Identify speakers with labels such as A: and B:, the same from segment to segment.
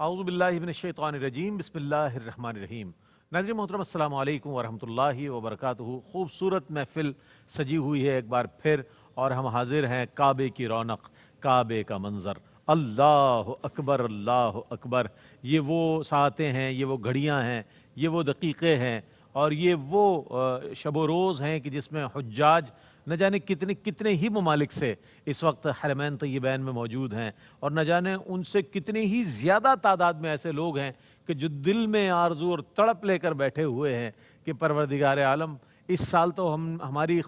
A: اعوذ باللہ من الشیطان الرجیم، بسم اللہ الرحمن الرحیم۔ ناظرین محترم السلام علیکم ورحمۃ اللہ وبرکاتہ۔ خوبصورت محفل سجی ہوئی ہے ایک بار پھر، اور ہم حاضر ہیں کعبے کی رونق، کعبے کا منظر۔ اللہ اکبر، اللہ اکبر۔ یہ وہ ساعتیں ہیں، یہ وہ گھڑیاں ہیں، یہ وہ دقیقے ہیں، اور یہ وہ شب و روز ہیں کہ جس میں حجاج نہ جانے کتنے ہی ممالک سے اس وقت حرمین طیبین میں موجود ہیں، اور نہ جانے ان سے کتنے ہی زیادہ تعداد میں ایسے لوگ ہیں کہ جو دل میں آرزو اور تڑپ لے کر بیٹھے ہوئے ہیں کہ پروردگار عالم، اس سال تو ہماری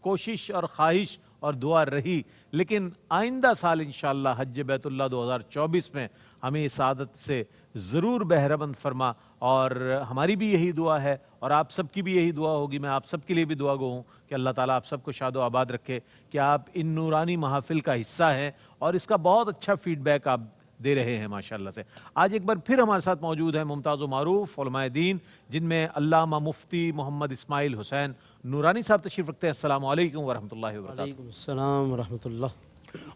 A: کوشش اور خواہش اور دعا رہی، لیکن آئندہ سال انشاءاللہ حج بیت اللہ 2024 میں ہمیں اس سعادت سے ضرور بہرمند فرما۔ اور ہماری بھی یہی دعا ہے، اور آپ سب کی بھی یہی دعا ہوگی۔ میں آپ سب کے لیے بھی دعا گو ہوں کہ اللہ تعالیٰ آپ سب کو شاد و آباد رکھے، کہ آپ ان نورانی محافل کا حصہ ہیں اور اس کا بہت اچھا فیڈ بیک آپ دے رہے ہیں ماشاءاللہ سے۔ آج ایک بار پھر ہمارے ساتھ موجود ہیں ممتاز و معروف علماء دین، جن میں علامہ مفتی محمد اسماعیل حسین نورانی صاحب تشریف رکھتے ہیں۔ السلام علیکم ورحمۃ اللہ وبرکاتہ۔
B: وعلیکم السلام ورحمۃ اللہ۔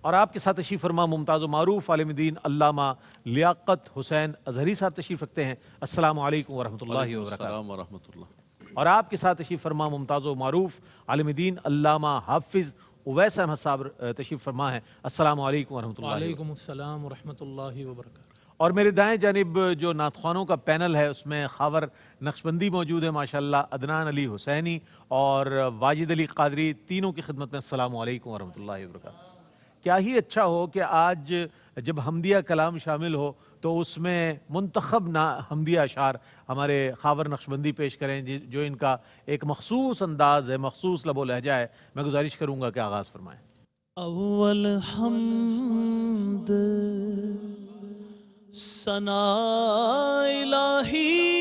A: اور آپ کے ساتھ تشریف فرما ممتاز و معروف عالم دین علامہ لیاقت حسین اظہری صاحب تشریف رکھتے ہیں۔ السلام علیکم ورحمۃ اللہ وبرکاتہ۔
C: السلام ورحمۃ اللہ۔
A: اور آپ کے ساتھ تشریف فرما ممتاز و معروف عالم دین علامہ حافظ اویس احمد صاحب تشریف فرما ہے۔ السلام علیکم ورحمۃ اللہ وبرکاتہ۔
D: وعلیکم السلام ورحمۃ اللہ وبرکاتہ۔
A: اور میرے دائیں جانب جو نعت خوانوں کا پینل ہے، اس میں خاور نقشبندی موجود ہے ماشاءاللہ، عدنان علی حسینی اور واجد علی قادری، تینوں کی خدمت میں السلام علیکم ورحمۃ اللہ وبرکاتہ۔ کیا ہی اچھا ہو کہ آج جب حمدیہ کلام شامل ہو تو اس میں منتخب حمدیہ اشعار ہمارے خاور نقشبندی پیش کریں، جو ان کا ایک مخصوص انداز ہے، مخصوص لب و لہجہ ہے۔ میں گزارش کروں گا کہ آغاز فرمائیں۔
D: اول حمد ثنا الہی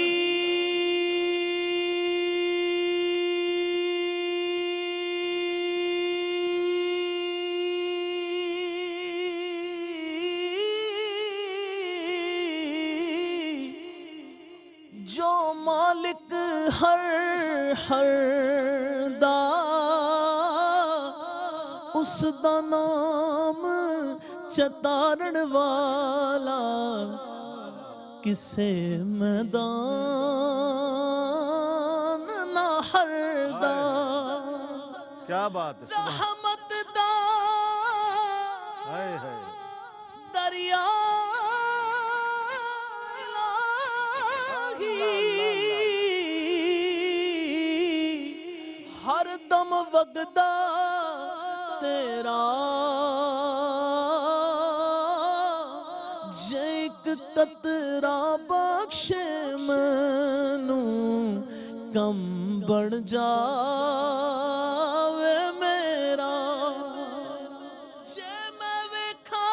D: جو مالک ہر دا اس دا نام چتارن والا، کسے میدان نہ ہر دا،
A: کیا بات ہے،
D: رحمت دا
A: ہائے ہائے،
D: دریا ہر دم وگدا تیرا، جے ایک قطرہ بخشے مینوں کم بڑھ جاوے میرا، جے میں ویکھا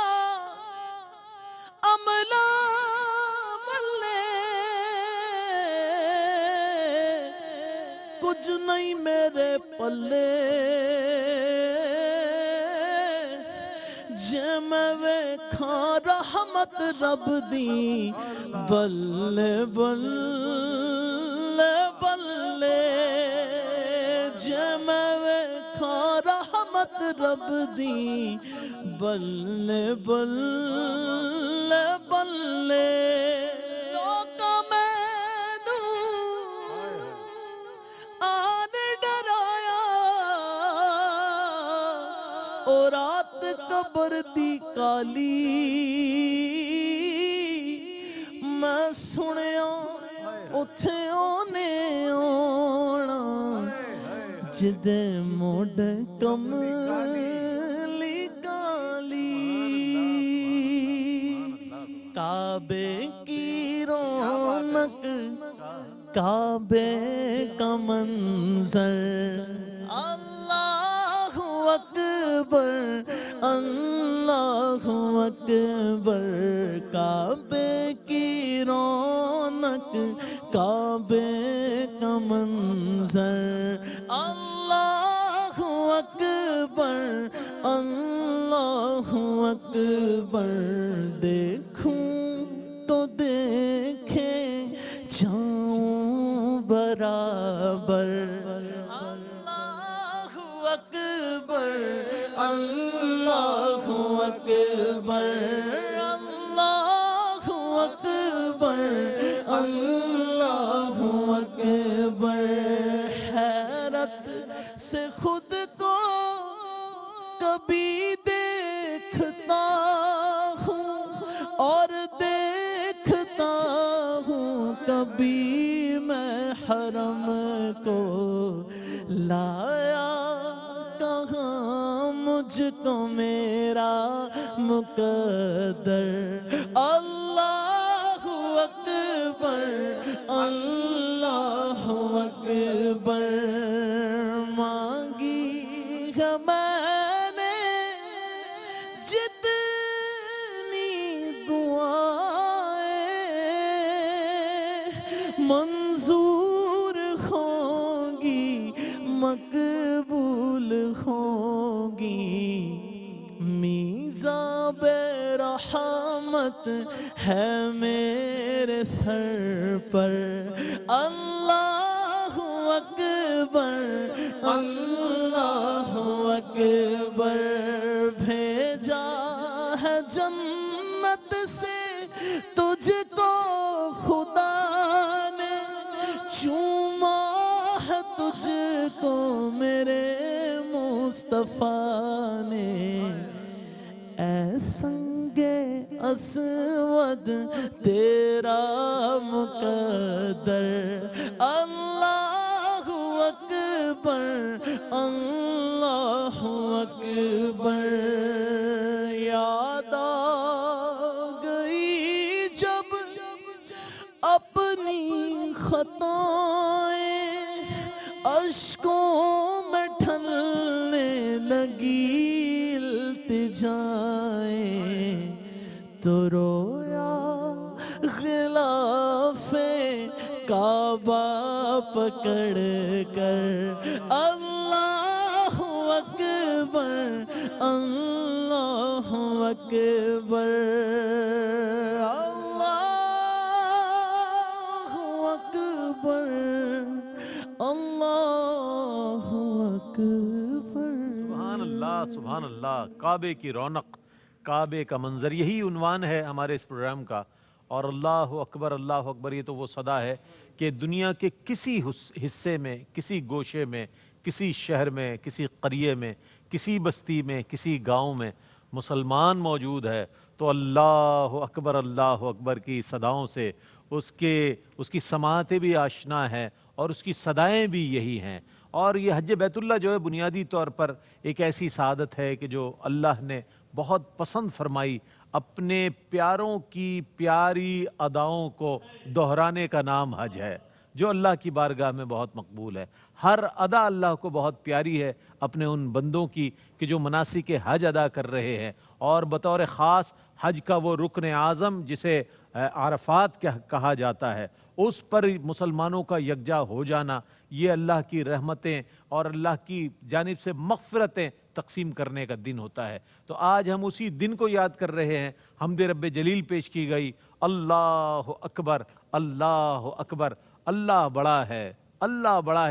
D: عملہ ملے کچھ نہیں میرے پلے، جے میں ویکھاں رحمت رب دی بلے بلے بلے، جے میں ویکھاں رحمت رب دی بلے بلے بلے، روکا مینوں آن ڈرایا، او رات قبر دی کالی، میں سنیا اتھے اونے آنا، جدے موڈ کملی کالی، کعبے کی رونق کعبے کا منظر، اللہ اکبر اللہ اکبر، کعبے کی رونق کعبے کا منظر، اللہ اکبر اللہ اکبر، دیکھوں تو دیکھے جاؤں برابر، اللہ اکبر اللہ اکبر اللہ اکبر۔ کو میرا مقدر اللہ اکبر اللہ اکبر مانگی ہے میں نے جتنی دعائیں منظور ہوں گی مقبول ہوں گی میزان بے رحمت ہے میرے سر پر اللہ اکبر اللہ اکبر بھیجا ہے جنت سے تجھ کو خدا نے چوما ہے تجھ کو میرے مصطفیٰ نے اے سنگ اسود تیرا مقدر اللہ اکبر اللہ اکبر یاد آ گئی جب اپنی خطائیں اشکوں میں ڈھلنے لگی التجائیں تو رویا غلاف کعبہ پکڑ کر اللہ اکبر اللہ اکبر اللہ اکبر اللہ اکبر
A: سبحان اللہ کعبے کی رونق کعبے کا منظر یہی عنوان ہے ہمارے اس پروگرام کا اور اللہ اکبر یہ تو وہ صدا ہے کہ دنیا کے کسی حصے میں کسی گوشے میں کسی شہر میں کسی قریے میں کسی بستی میں کسی گاؤں میں مسلمان موجود ہے تو اللہ اکبر کی صداؤں سے اس کی سماعتیں بھی آشنا ہے اور اس کی صدائیں بھی یہی ہیں اور یہ حج بیت اللہ جو ہے بنیادی طور پر ایک ایسی سعادت ہے کہ جو اللہ نے بہت پسند فرمائی اپنے پیاروں کی پیاری اداؤں کو دہرانے کا نام حج ہے جو اللہ کی بارگاہ میں بہت مقبول ہے ہر ادا اللہ کو بہت پیاری ہے اپنے ان بندوں کی کہ جو مناسک حج ادا کر رہے ہیں اور بطور خاص حج کا وہ رکن اعظم جسے عرفات کہا جاتا ہے اس پر مسلمانوں کا یکجا ہو جانا یہ اللہ کی رحمتیں اور اللہ کی جانب سے مغفرتیں تقسیم کرنے کا دن ہوتا ہے تو آج ہم اسی دن کو یاد کر رہے ہیں حمد رب جلیل پیش کی گئی اللہ اکبر اللہ بڑا ہے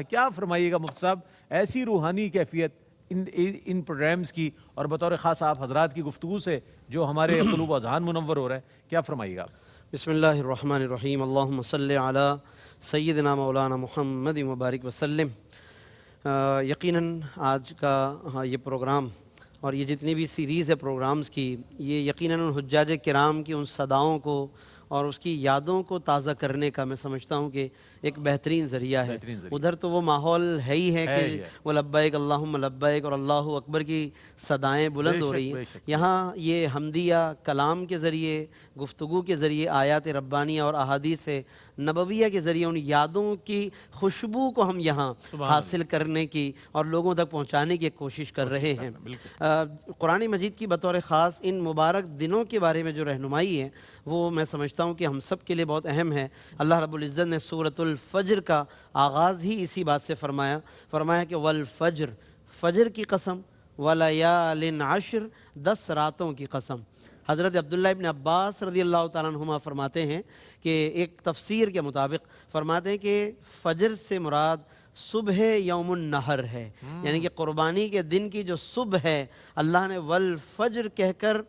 A: کیا فرمائیے گا مفتی صاحب ایسی روحانی کیفیت ان پروگرامز کی اور بطور خاص آپ حضرات کی گفتگو سے جو ہمارے قلوب و اذہان منور ہو رہے ہیں کیا فرمائیے گا
B: بسم اللہ الرحمن الرحیم اللہم صلی علی سیدنا مولانا محمد مبارک وسلم یقیناً آج کا یہ پروگرام اور یہ جتنی بھی سیریز ہے پروگرامز کی یہ یقیناً ان حجاج کرام کی ان صداؤں کو اور اس کی یادوں کو تازہ کرنے کا میں سمجھتا ہوں کہ ایک بہترین ذریعہ ہے ادھر تو وہ ماحول ہے ہی ہے کہ وہ لبیک اللہم لبیک اور اللہ اکبر کی صدائیں بلند ہو رہی ہیں یہاں یہ حمدیہ کلام کے ذریعے گفتگو کے ذریعے آیات ربانیہ اور احادیث نبویہ کے ذریعے ان یادوں کی خوشبو کو ہم یہاں حاصل کرنے کی اور لوگوں تک پہنچانے کی کوشش کر رہے ہیں قرآن مجید کی بطور خاص ان مبارک دنوں کے بارے میں جو رہنمائی ہے وہ میں سمجھتا ہوں کہ ہم سب کے لیے بہت اہم ہے اللہ رب العزت نے سورۃ الفجر کا آغاز ہی اسی بات سے فرمایا کہ والفجر فجر کی قسم ولیال عشر 10 راتوں کی قسم حضرت عبداللہ ابن عباس رضی اللہ تعالیٰ عنہما فرماتے ہیں کہ ایک تفسیر کے مطابق فرماتے ہیں کہ فجر سے مراد صبح یوم النہر ہے یعنی کہ قربانی کے دن کی جو صبح ہے اللہ نے والفجر کہہ کر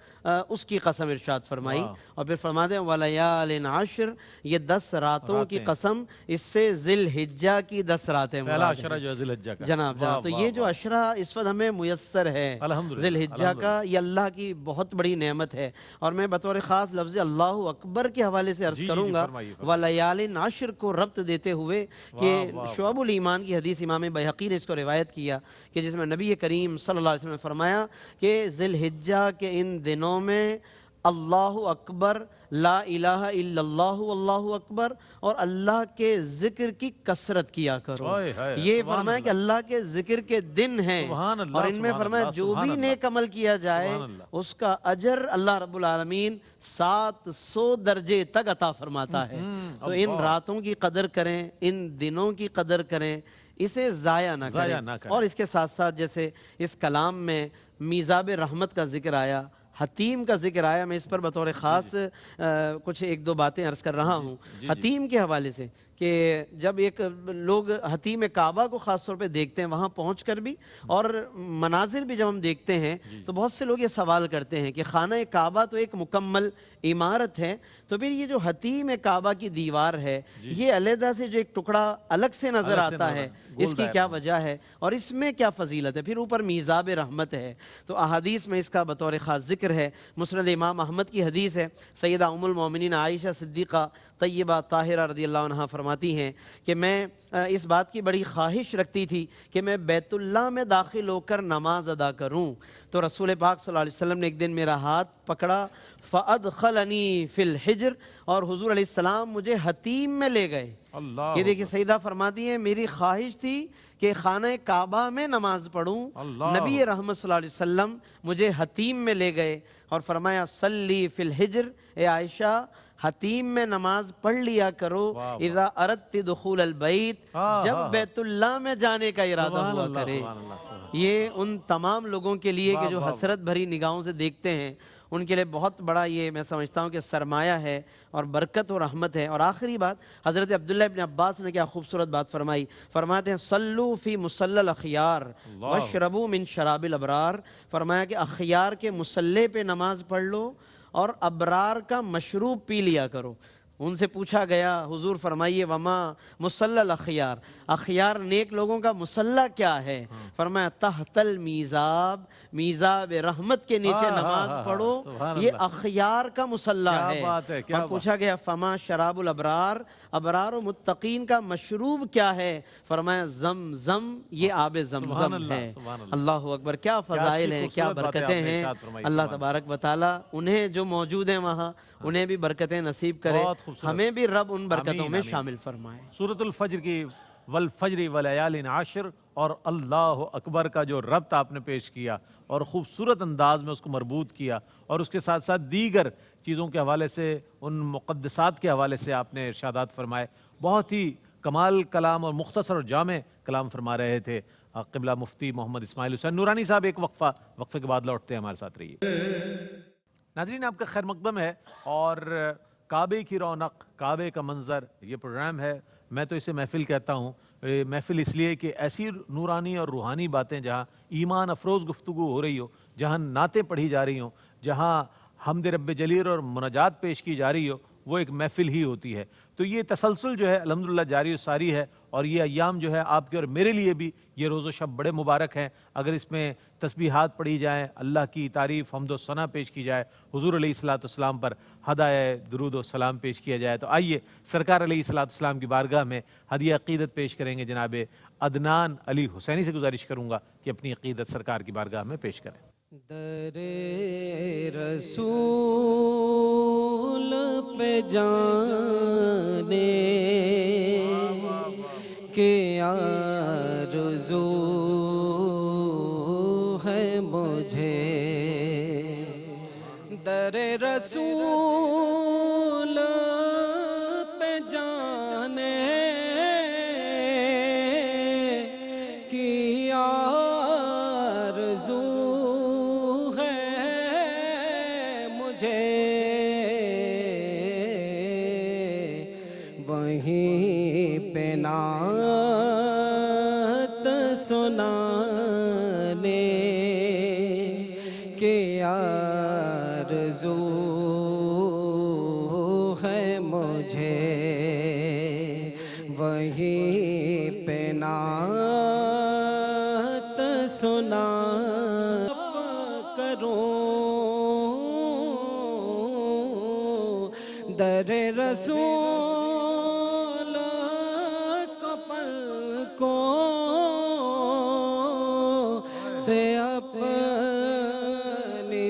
B: اس کی قسم ارشاد فرمائی اور پھر فرماتے ہیں ولیال عشر یہ 10 راتوں کی قسم اس سے ذی الحجہ کی 10 راتیں
A: پہلا عشرہ جو ہے ذی الحجہ کا
B: جناب تو یہ جو عشرہ اس وقت ہمیں میسر ہے ذی الحجہ کا یہ اللہ کی بہت بڑی نعمت ہے اور میں بطور خاص لفظ اللہ اکبر کے حوالے سے عرض کروں گا ولیال عشر کو ربط دیتے ہوئے کہ شعب الایمان ابان کی حدیث امام بیہقی نے اس کو روایت کیا کہ جس میں نبی کریم صلی اللہ علیہ وسلم نے فرمایا کہ ذی الحجہ کے ان دنوں میں اللہ اکبر، لا الہ الا اللہ واللہ اکبر، اور اللہ کے ذکر کی کثرت کیا کرو۔
A: ہائے ہائے،
B: یہ
A: سبحان
B: فرمایا کہ اللہ کے ذکر کے دن ہیں،
A: سبحان اللہ،
B: اور ان میں
A: سبحان
B: فرمایا
A: اللہ،
B: جو
A: سبحان
B: بھی
A: اللہ،
B: نیک عمل کیا جائے
A: سبحان اللہ۔
B: اس کا اجر اللہ رب العالمین 700 درجے تک عطا فرماتا ہے۔ تو ان
A: اللہ۔
B: راتوں کی قدر کریں، ان دنوں کی قدر کریں، اسے ضائع نہ کریں۔ اور اس کے ساتھ ساتھ جیسے اس کلام میں میزاب رحمت کا ذکر آیا، حتیم کا ذکر آیا، میں اس پر بطور خاص کچھ ایک دو باتیں عرض کر رہا ہوں حتیم کے حوالے سے، کہ جب ایک لوگ حتیم کعبہ کو خاص طور پہ دیکھتے ہیں وہاں پہنچ کر بھی، اور مناظر بھی جب ہم دیکھتے ہیں تو بہت سے لوگ یہ سوال کرتے ہیں کہ خانہ کعبہ تو ایک مکمل عمارت ہے، تو پھر یہ جو حتیم کعبہ کی دیوار ہے یہ علیحدہ سے جو ایک ٹکڑا الگ سے نظر آتا ہے، اس کی کیا وجہ ہے اور اس میں کیا فضیلت ہے؟ پھر اوپر میزاب رحمت ہے، تو احادیث میں اس کا بطور خاص ذکر ہے۔ مسند امام احمد کی حدیث ہے، سیدہ ام المومنین عائشہ صدیقہ طیبہ طاہرہ رضی اللہ عنہ فرماتی ہیں کہ میں اس بات کی بڑی خواہش رکھتی تھی کہ میں بیت اللہ میں داخل ہو کر نماز ادا کروں، تو رسول پاک صلی اللہ علیہ وسلم نے ایک دن میرا ہاتھ پکڑا، فَأَدْخَلَنِي فِي الْحِجْرِ، اور حضور علیہ السلام مجھے حتیم میں لے گئے۔ یہ دیکھیں سیدہ فرماتی ہیں میری خواہش تھی کہ خانہ کعبہ میں نماز پڑھوں، نبی رحمت صلی اللہ علیہ وسلم مجھے حتیم میں لے گئے اور فرمایا صلی فی الحجر، اے عائشہ حتیم میں نماز پڑھ لیا کرو، اذا اردت دخول البیت، جب بیت اللہ میں جانے کا ارادہ ہوا کرے۔ یہ ان تمام لوگوں کے لیے کہ جو حسرت بھری نگاہوں سے دیکھتے ہیں، ان کے لیے بہت بڑا یہ میں سمجھتا ہوں کہ سرمایہ ہے اور برکت و رحمت ہے۔ اور آخری بات، حضرت عبداللہ ابن عباس نے کیا خوبصورت بات فرمائی، فرماتے ہیں صلو فی مصلی الاخیار واشربوا من شراب الابرار، فرمایا کہ اخیار کے مصلی پہ نماز پڑھ لو اور ابرار کا مشروب پی لیا کرو۔ ان سے پوچھا گیا حضور فرمائیے وما مصلی الاخیار، اخیار نیک لوگوں کا مصلی کیا ہے؟ فرمایا تحت المیزاب، میزاب رحمت کے نیچے نماز پڑھو، یہ اخیار کا مصلی ہے۔ اور پوچھا گیا فما شراب الابرار، ابرار و متقین کا مشروب کیا ہے؟ فرمایا زمزم، یہ آب زمزم ہے۔ اللہ اکبر، کیا فضائل ہیں، کیا برکتیں ہیں۔ اللہ تبارک و تعالی انہیں جو موجود ہیں وہاں انہیں بھی برکتیں نصیب کرے، ہمیں بھی رب ان برکتوں میں شامل فرمائے۔
A: سورۃ الفجر کی والفجر ولیال عاشر اور اللہ اکبر کا جو ربط آپ نے پیش کیا اور خوبصورت انداز میں اس کو مربوط کیا، اور اس کے ساتھ ساتھ دیگر چیزوں کے حوالے سے، ان مقدسات کے حوالے سے آپ نے ارشادات فرمائے، بہت ہی کمال کلام اور مختصر اور جامع کلام فرما رہے تھے قبلہ مفتی محمد اسماعیل حسین نورانی صاحب۔ ایک وقفے کے بعد لوٹتے ہیں، ہمارے ساتھ رہیے۔ ناظرین آپ کا خیر مقدم ہے، اور کعبے کی رونق، کعبے کا منظر، یہ پروگرام ہے۔ میں تو اسے محفل کہتا ہوں، محفل اس لیے کہ ایسی نورانی اور روحانی باتیں جہاں ایمان افروز گفتگو ہو رہی ہو، جہاں نعتیں پڑھی جا رہی ہوں، جہاں حمد رب جلیل اور مناجات پیش کی جا رہی ہو، وہ ایک محفل ہی ہوتی ہے۔ تو یہ تسلسل جو ہے الحمدللہ جاری و ساری ہے، اور یہ ایام جو ہے آپ کے اور میرے لیے بھی یہ روز و شب بڑے مبارک ہیں۔ اگر اس میں تسبیحات پڑھی جائیں، اللہ کی تعریف حمد و ثنا پیش کی جائے، حضور علیہ الصلوۃ والسلام پر ہدایہ درود و سلام پیش کیا جائے، تو آئیے سرکار علیہ الصلوۃ والسلام کی بارگاہ میں ہدیہ عقیدت پیش کریں گے۔ جناب عدنان علی حسینی سے گزارش کروں گا کہ اپنی عقیدت سرکار کی بارگاہ میں پیش کریں۔
D: در رسول پہ جانے کی آرزو ہے مجھے، در رسول پہ جانے کی آرزو وہیں پہ نعت سنانے کی آرزو ہے مجھے، وہیں پہ نعت سنا کروں، در رسول کو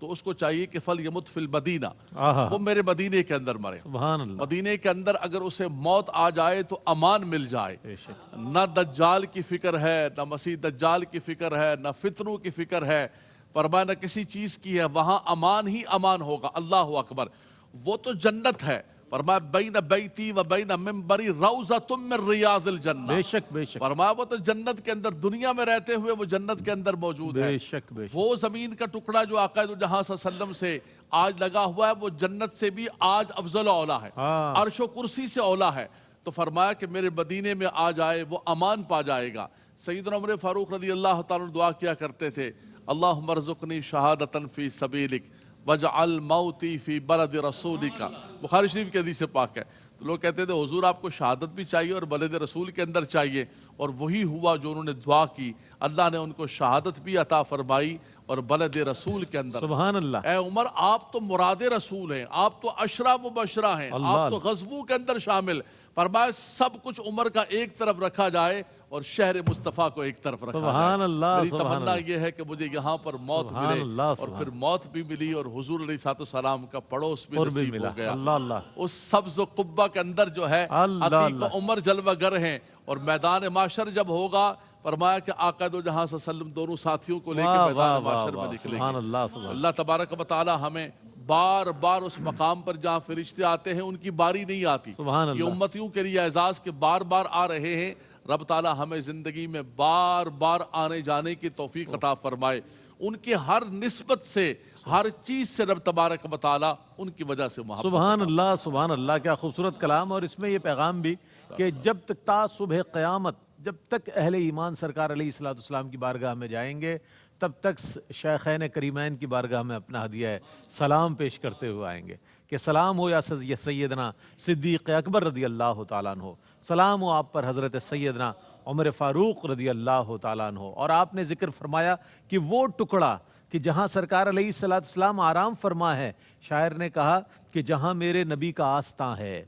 C: تو اس کو چاہیے کہ فل یمت فی المدینہ،
A: آہا،
C: وہ میرے مدینے کے اندر مرے۔
A: سبحان اللہ،
C: مدینے کے اندر اگر اسے موت آ جائے تو امان مل جائے،
A: بے شک،
C: نہ دجال کی فکر ہے، نہ مسیح دجال کی فکر ہے، نہ فتنوں کی فکر ہے، فرمایا نہ کسی چیز کی ہے، وہاں امان ہی امان ہوگا۔ اللہ اکبر، وہ تو جنت ہے، فرمایا بین بیتی و بین منبری روضۃ من ریاض الجنہ،
A: بے شک، بے شک،
C: فرمایا وہ تو جنت کے اندر، دنیا میں رہتے ہوئے وہ جنت کے اندر موجود ہے۔
A: بے شک، بے شک،
C: وہ زمین کا ٹکڑا جو آقا دو جہاں صلی اللہ علیہ وسلم سے آج لگا ہوا ہے، وہ جنت سے بھی آج افضل و اولا ہے،
A: ہاں،
C: عرش و کرسی سے اولا ہے۔ تو فرمایا کہ میرے مدینے میں آ جائے وہ امان پا جائے گا۔ سیدنا عمر فاروق رضی اللہ تعالیٰ عنہ دعا کیا کرتے تھے، اللہم ارزقنی شہادتاً فی سبیلک وجعل موتی فی بلد رسولک، بخاری شریف کی حدیث پاک ہے۔ تو لوگ کہتے تھے حضور آپ کو شہادت بھی چاہیے اور بلد رسول کے اندر چاہیے، اور وہی ہوا جو انہوں نے دعا کی، اللہ نے ان کو شہادت بھی عطا فرمائی اور بلد رسول کے اندر۔
A: سبحان اللہ،
C: اے عمر، آپ تو مراد رسول ہیں، آپ تو عشرہ مبشرہ ہیں،
A: اللہ
C: آپ تو غزووں کے اندر شامل۔ فرمایا سب کچھ عمر کا ایک طرف رکھا جائے اور شہر مصطفیٰ کو ایک طرف رکھا جائے۔
A: سبحان اللہ،
C: میری
A: سبحان
C: تمنا
A: اللہ،
C: یہ ہے کہ مجھے یہاں پر موت
A: سبحان
C: ملے،
A: اللہ،
C: اور
A: سبحان
C: پھر موت بھی ملی اور حضور علیہ الصلوۃ والسلام کا پڑوس بھی
A: اور بھی
C: نصیب
A: ملا،
C: ہو گیا۔
A: اللہ اللہ،
C: اس سبز و قبہ کے اندر جو ہے
A: اللہ
C: عتیق و
A: اللہ،
C: عمر جلوہ گر ہیں، اور میدان معاشر جب ہوگا، فرمایا کہ آقا دو جہاں صلی اللہ علیہ وسلم دونوں ساتھیوں کو لے کے
A: واہ واہ
C: میدان
A: واہ
C: معاشر میں
A: واہ،
C: نکلیں
A: سبحان
C: گے۔
A: اللہ، سبحان اللہ،
C: اللہ تبارک و تعالی ہمیں بار بار اس مقام پر جہاں فرشتے آتے ہیں ان کی باری نہیں آتی،
A: سبحان
C: یہ
A: اللہ،
C: امتیوں کے لیے اعزاز کے بار بار آ رہے ہیں۔ رب تعالی ہمیں زندگی میں بار بار آنے جانے کی توفیق عطا فرمائے، ان کے ہر نسبت سے، ہر چیز سے رب تبارک و تعالی ان کی وجہ سے محبت
A: سبحان اللہ، سبحان اللہ، کیا خوبصورت کلام، اور اس میں یہ پیغام بھی کہ جب تک تا صبح قیامت، جب تک اہل ایمان سرکار علیہ الصلوۃ والسلام کی بارگاہ میں جائیں گے، تب تک شیخین کریمین کی بارگاہ میں اپنا ہدیہ سلام پیش کرتے ہوئے آئیں گے کہ سلام ہو یا سیدنا صدیق اکبر رضی اللہ تعالیٰ عنہ، سلام ہو آپ پر حضرت سیدنا عمر فاروق رضی اللہ تعالیٰ عنہ۔ اور آپ نے ذکر فرمایا کہ وہ ٹکڑا کہ جہاں سرکار علیہ الصلوۃ والسلام آرام فرما ہے، شاعر نے کہا کہ جہاں میرے نبی کا آستاں ہے،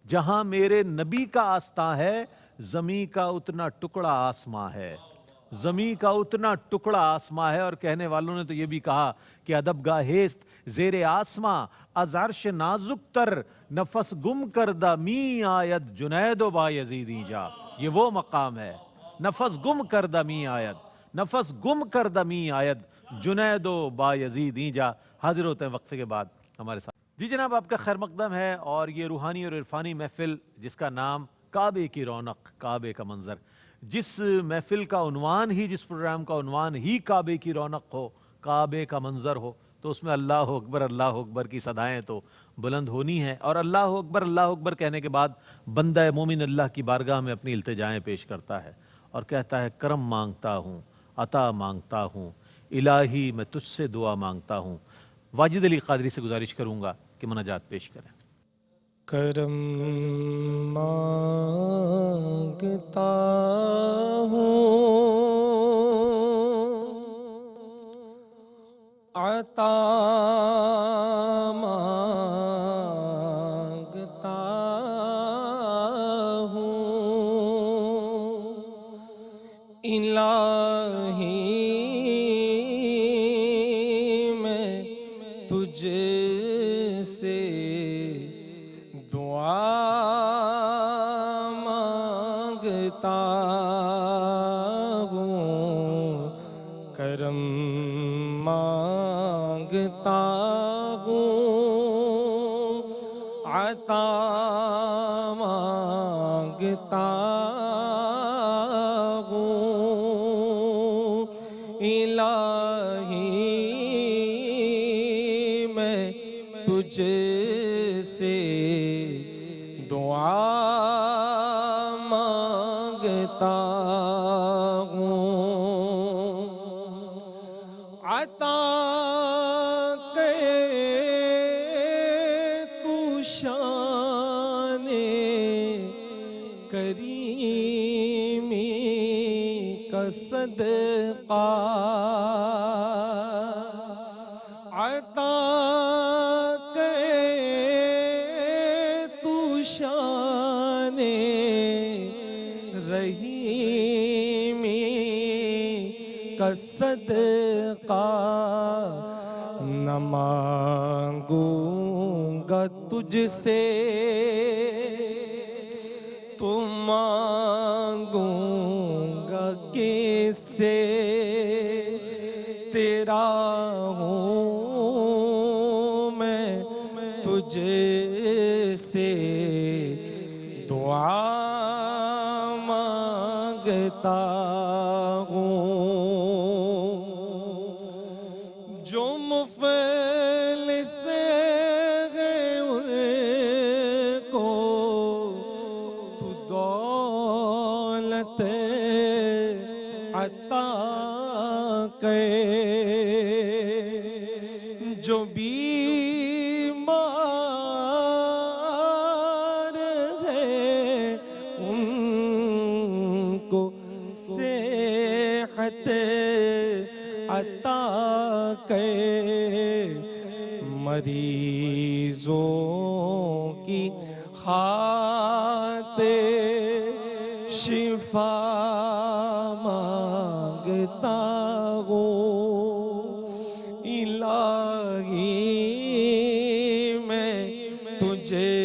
A: جہاں میرے نبی کا آستاں ہے، زمیں کا اتنا ٹکڑا آسماں ہے، زمیں کا اتنا ٹکڑا آسماں ہے۔ اور کہنے والوں نے تو یہ بھی کہا کہ ادب گاہست زیر آسماں، از عرش نازک تر نفس گم کردہ می آید جنید و بایزیدی جا، یہ وہ مقام ہے، نفس گم کردہ می آید، نفس گم کردہ می آید جنید و بایزیدی جا۔ حاضر ہوتے ہیں وقفے کے بعد ہمارے ساتھ۔ جی جناب، آپ کا خیر مقدم ہے، اور یہ روحانی اور عرفانی محفل جس کا نام کعبے کی رونق، کعبے کا منظر، جس محفل کا عنوان ہی، جس پروگرام کا عنوان ہی کعبے کی رونق ہو، کعبے کا منظر ہو، تو اس میں اللہ اکبر کی صدائیں تو بلند ہونی ہیں، اور اللہ اکبر کہنے کے بعد بندہ مومن اللہ کی بارگاہ میں اپنی التجائیں پیش کرتا ہے اور کہتا ہے کرم مانگتا ہوں، عطا مانگتا ہوں، الہی میں تجھ سے دعا مانگتا ہوں۔ واجد علی قادری سے گزارش کروں گا کہ مناجات پیش کریں۔
D: کرم مانگتا ہوں، عطا مانگتا ہوں، الہی میں تجھ سے دعا مانگتا ہوں، کرم مانگتا ہوں، عطا مانگتا ہوں، الہی میں تجھ سے دعا مانگتا ہوں، عطا کر تو شان کریمی کا صدقہ، عطا کر تو شان رحیمی کا صدقہ، نہ مانگوں گا تجھ سے تو مانگوں گا کس سے، تیرا ہوں میں تجھ سے دعا مانگتا ہوں، جو مفلس ہیں ان کو تو دولت عطا کر، جو بیمار ہے ان کو صحت عطا کر، مریضوں کی خاطر شفا مانگتا ہوں، الہی میں تجھے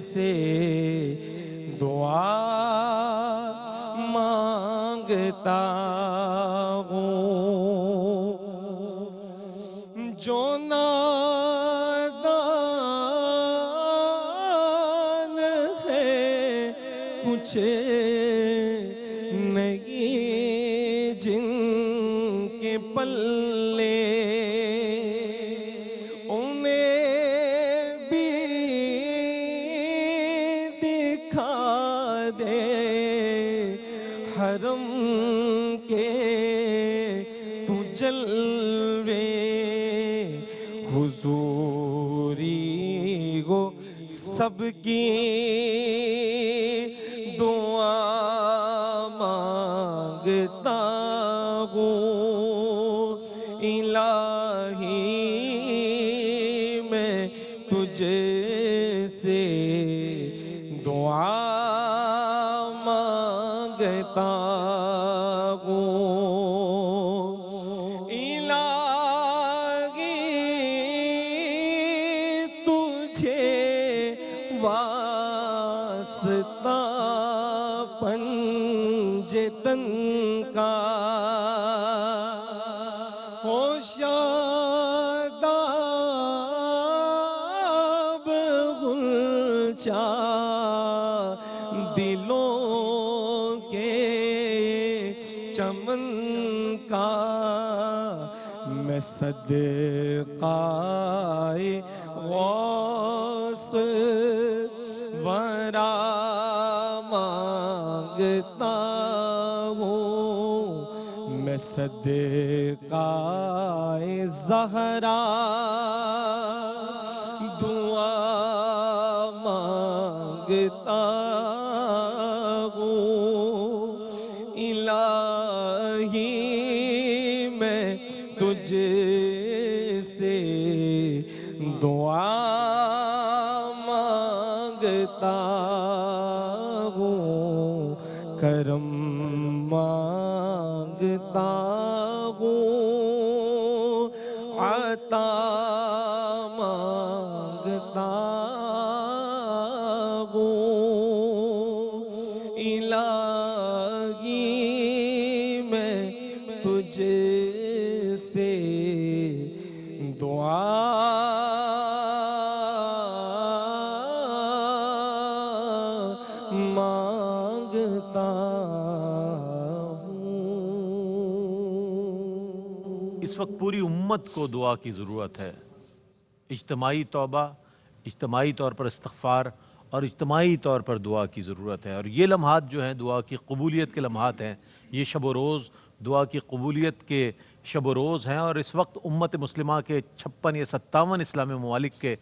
D: سے دعا مانگتا ہوں، جو نادان ہے کچھ نہیں جن کے پلے، انہیں بھی دکھا دے حرم کے تو جلوے، حضوری ہو سب کی دعا مانگتا ہوں، الہی میں تجھے سے دعا مانگتا ہوں، الہی تجھے واسطہ پنجتن کا، ہوشیاداب غنچہ دلوں کے چمن کا، میں صدقہ غوث ورا مانگتا ہوں، میں صدقہ زہرا دعا مانگتا ہوں، الہی میں تجھ سے دعا مانگتا ہوں، کرم مانگتا ہوں، عطا مانگتا ہوں، الہی میں تجھ سے دعا مانگتا ہوں۔
A: اس وقت پوری امت کو دعا کی ضرورت ہے، اجتماعی توبہ، اجتماعی طور پر استغفار اور اجتماعی طور پر دعا کی ضرورت ہے، اور یہ لمحات جو ہیں دعا کی قبولیت کے لمحات ہیں، یہ شب و روز دعا کی قبولیت کے شب و روز ہیں، اور اس وقت امت مسلمہ کے 56 یا 57 اسلامی ممالک کے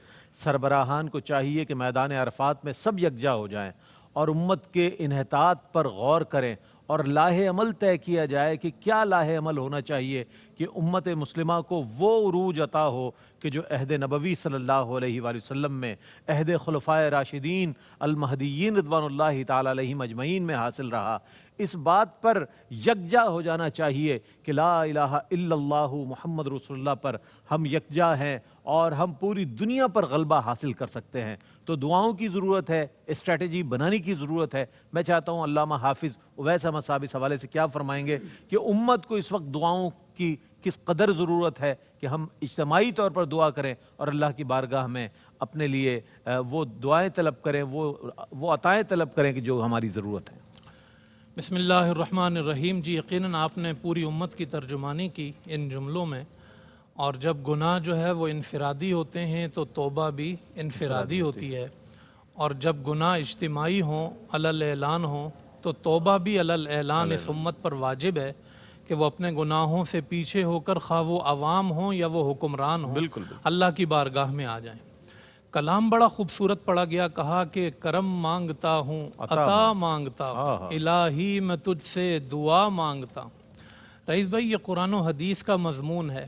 A: سربراہان کو چاہیے کہ میدان عرفات میں سب یکجا ہو جائیں اور امت کے انحطاط پر غور کریں اور لاہ عمل طے کیا جائے کہ کیا لاہ عمل ہونا چاہیے کہ امت مسلمہ کو وہ عروج عطا ہو کہ جو عہد نبوی صلی اللہ علیہ وآلہ وسلم میں، عہد خلفائے راشدین المہدیین رضوان اللہ تعالی علیہم اجمعین میں حاصل رہا۔ اس بات پر یکجا ہو جانا چاہیے کہ لا الہ الا اللہ محمد رسول اللہ پر ہم یکجا ہیں اور ہم پوری دنیا پر غلبہ حاصل کر سکتے ہیں۔ تو دعاؤں کی ضرورت ہے، اسٹریٹجی بنانے کی ضرورت ہے۔ میں چاہتا ہوں علامہ حافظ اویس احمد صاحب اس حوالے سے کیا فرمائیں گے کہ امت کو اس وقت دعاؤں کی کس قدر ضرورت ہے کہ ہم اجتماعی طور پر دعا کریں اور اللہ کی بارگاہ میں اپنے لیے وہ دعائیں طلب کریں، وہ عطائیں طلب کریں کہ جو ہماری ضرورت ہے۔
E: بسم اللہ الرحمن الرحیم۔ جی یقیناً آپ نے پوری امت کی ترجمانی کی ان جملوں میں، اور جب گناہ جو ہے وہ انفرادی ہوتے ہیں تو توبہ بھی انفرادی ہوتی ہے، اور جب گناہ اجتماعی ہوں علی الاعلان ہوں تو توبہ بھی علی الاعلان اس امت پر واجب ہے کہ وہ اپنے گناہوں سے پیچھے ہو کر خواہ وہ عوام ہوں یا وہ حکمران ہوں
A: بالکل
E: اللہ کی بارگاہ میں آ جائیں۔ کلام بڑا خوبصورت پڑھا گیا، کہا کہ کرم مانگتا ہوں عطا مانگتا ہوں، الہی میں تجھ سے دعا مانگتا ہوں۔ رئیس بھائی یہ قرآن و حدیث کا مضمون ہے۔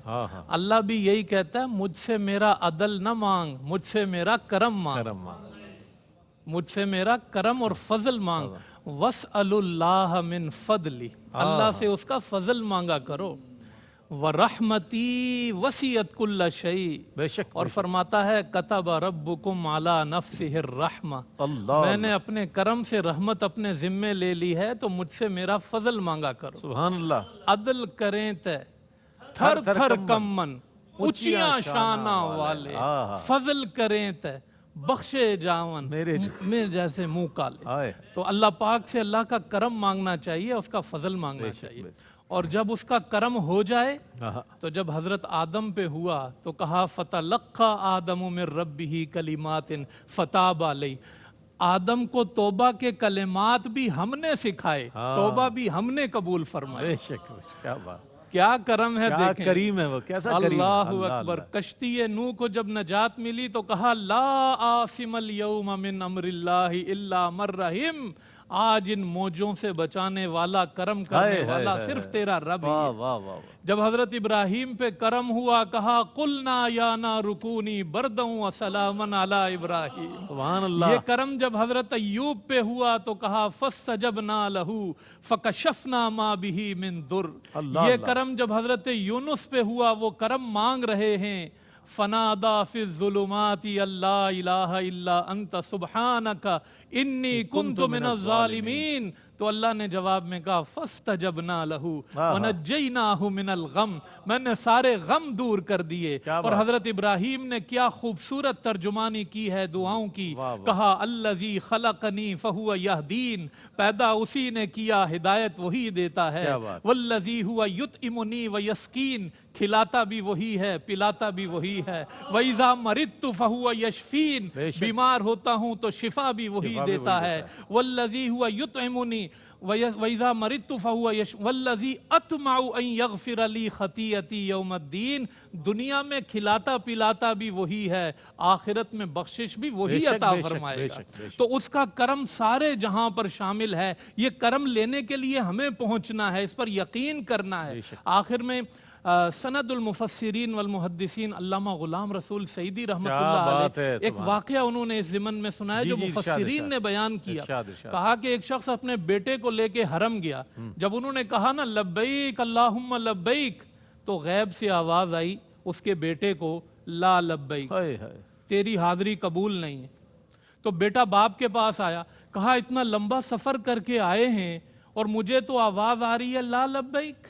E: اللہ بھی یہی کہتا ہے مجھ سے میرا عدل نہ مانگ، مجھ سے میرا کرم مانگ، مجھ سے میرا کرم اور فضل مانگ۔ وَاسْأَلُ اللَّهَ مِن فَضْلِ، اللہ سے اس کا فضل مانگا کرو۔ وَرَحْمَتِي وَسِعَتْ كُلَّ شَيْءٍ،
A: بے شک
E: اور فرماتا ہے کتب ربکم علی نفسہ الرحمہ، میں نے اپنے کرم سے رحمت اپنے ذمے لے لی ہے تو مجھ سے میرا فضل مانگا کرو۔
A: سبحان اللہ۔
E: عدل کریں تے تھر تھر کمن، اچیاں شانہ والے، فضل کریں تے بخشے جاون میرے جیسے منہ کالے۔ تو اللہ پاک سے اللہ کا کرم مانگنا چاہیے، اس کا فضل مانگنا چاہیے، اور جب اس کا کرم ہو جائے تو جب حضرت آدم پہ ہوا تو کہا فَتَلَقَّى آدَمُ مِن رَبِّهِ كَلِمَاتٍ فَتَابَ عَلَيْهِ، آدم کو توبہ کے کلمات بھی ہم نے سکھائے، توبہ بھی ہم نے قبول فرمائے۔
A: بے شک، کیا بات،
E: کیا کرم ہے،
A: کیا
E: دیکھیں
A: کریم ہے وہ، کیسا کریم ہے۔
E: اللہ اکبر۔ کشتی نوح کو جب نجات ملی تو کہا لا عاصم اليوم من امر اللہ الا من رحم، آج ان موجوں سے بچانے والا، کرم کرنے والا صرف تیرا رب ہی ہے۔ جب حضرت ابراہیم پہ کرم ہوا کہا قلنا یا نار کونی بردا وسلاما علی ابراہیم،
A: سبحان اللہ۔
E: یہ کرم جب حضرت ایوب پہ ہوا تو کہا فاستجبنا لہ فکشفنا ما بہ من در، یہ کرم جب حضرت یونس پہ ہوا، وہ کرم مانگ رہے ہیں فنادا فی الظلمات اللہ الہ الا انت سبحانک انی کنت من الظالمین، تو اللہ نے جواب میں کہا فاستجبنا لہ ونجیناہ من الغم، میں نے سارے غم دور کر دیے۔ اور حضرت ابراہیم نے کیا خوبصورت ترجمانی کی ہے دعاؤں کی، کہا الذی خلقنی فہو یہدین، پیدا اسی نے کیا، ہدایت وہی دیتا ہے۔ والذی ہوا یطعمنی ویسقین، کھلاتا بھی وہی ہے، پلاتا بھی وہی ہے۔ وَإِذَا مَرِضْتُ فَهُوَ يَشْفِينِ، بیمار ہوتا ہوں تو شفا بھی وہی دیتا ہے۔ وَالَّذِي هُوَ يُطْعِمُنِي وَإِذَا مَرِضْتُ فَهُوَ يَشْفِينِ وَالَّذِي أَطْمَعُ أَن يَغْفِرَ لِي خَطِيئَتِي يَوْمَ الدِّينِ، دنیا میں کھلاتا پلاتا بھی وہی ہے، آخرت میں بخشش بھی وہی عطا فرمائے گا۔ تو اس کا کرم سارے جہاں پر شامل ہے، یہ کرم لینے کے لیے ہمیں پہنچنا ہے، اس پر یقین کرنا ہے۔ آخر میں سند المفسرین والمحدثین علامہ غلام رسول سعیدی رحمۃ اللہ علیہ ایک واقعہ انہوں نے اس ضمن میں سنایا جو مفسرین نے بیان کیا۔ کہا کہ ایک شخص اپنے بیٹے کو لے کے حرم گیا، جب انہوں نے کہا نا لبیک اللہم لبیک، تو غیب سے آواز آئی اس کے بیٹے کو لا لبیک، تیری حاضری قبول نہیں ہے۔ تو بیٹا باپ کے پاس آیا، کہا اتنا لمبا سفر کر کے آئے ہیں اور مجھے تو آواز آ رہی ہے لا لبیک،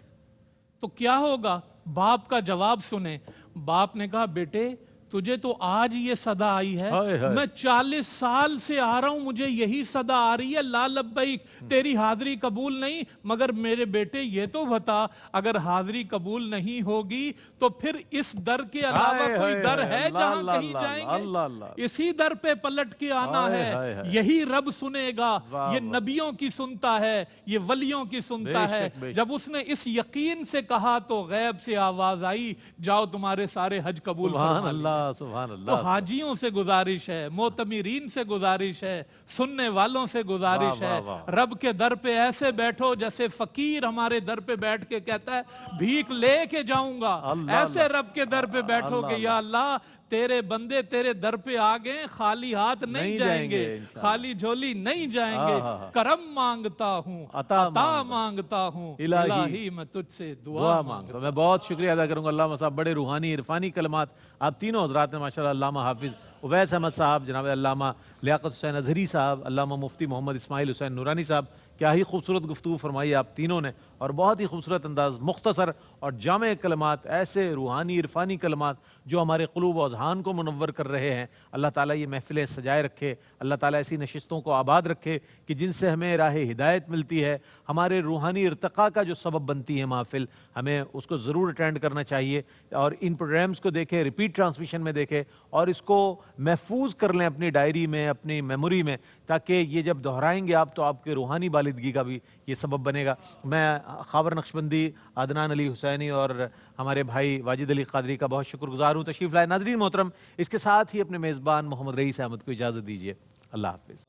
E: تو کیا ہوگا؟ باپ کا جواب سنیں۔ باپ نے کہا بیٹے تجھے تو آج یہ صدا آئی ہے، میں 40 سال سے آ رہا ہوں، مجھے یہی صدا آ رہی ہے لا لبیک، تیری حاضری قبول نہیں۔ مگر میرے بیٹے یہ تو بتا، اگر حاضری قبول نہیں ہوگی تو پھر اس در کے علاوہ کوئی در ہے جہاں کہیں جائیں گے؟ اسی در پہ پلٹ کے آنا ہے، یہی رب سنے گا، یہ نبیوں کی سنتا ہے، یہ ولیوں کی سنتا ہے۔ جب اس نے اس یقین سے کہا تو غیب سے آواز آئی جاؤ تمہارے سارے حج قبول فرما لیے۔
A: اللہ سبحان
E: تو
A: اللہ
E: حاجیوں سے گزارش ہے، معتمرین سے گزارش ہے، سننے والوں سے گزارش
A: واہ
E: ہے،
A: واہ واہ۔
E: رب کے در پہ ایسے بیٹھو جیسے فقیر ہمارے در پہ بیٹھ کے کہتا ہے بھیک لے کے جاؤں گا،
A: اللہ
E: ایسے رب کے در پہ بیٹھو
A: اللہ
E: کہ یا اللہ تیرے بندے تیرے در پہ آگئے، خالی ہاتھ نہیں جائیں گے،
A: انشاءاللہ۔
E: خالی جھولی نہیں جائیں گے، کرم مانگتا ہوں، عطا مانگتا ہوں، الہی میں تجھ سے دعا مانگتا ہوں۔
A: میں بہت شکریہ ادا کروں گا علامہ صاحب، بڑے روحانی عرفانی کلمات آپ تینوں حضرات نے ماشاءاللہ، علامہ حافظ اویس احمد صاحب، جناب علامہ لیاقت حسین اظہری صاحب، علامہ مفتی محمد اسماعیل حسین نورانی صاحب، کیا ہی خوبصورت گفتگو فرمائی آپ تینوں نے، اور بہت ہی خوبصورت انداز، مختصر اور جامع کلمات، ایسے روحانی عرفانی کلمات جو ہمارے قلوب و اذہان کو منور کر رہے ہیں۔ اللہ تعالیٰ یہ محفلیں سجائے رکھے، اللہ تعالیٰ ایسی نشستوں کو آباد رکھے کہ جن سے ہمیں راہ ہدایت ملتی ہے، ہمارے روحانی ارتقاء کا جو سبب بنتی ہے محفل، ہمیں اس کو ضرور اٹینڈ کرنا چاہیے، اور ان پروگرامز کو دیکھیں، ریپیٹ ٹرانسمیشن میں دیکھیں، اور اس کو محفوظ کر لیں اپنی ڈائری میں، اپنی میموری میں، تاکہ یہ جب دہرائیں گے آپ تو آپ کے روحانی بالدگی کا بھی یہ سبب بنے گا۔ میں خاور نقشبندی، عدنان علی حسینی اور ہمارے بھائی واجد علی قادری کا بہت شکر گزار ہوں تشریف لائے۔ ناظرین محترم، اس کے ساتھ ہی اپنے میزبان محمد رئیس احمد کو اجازت دیجیے، اللہ حافظ۔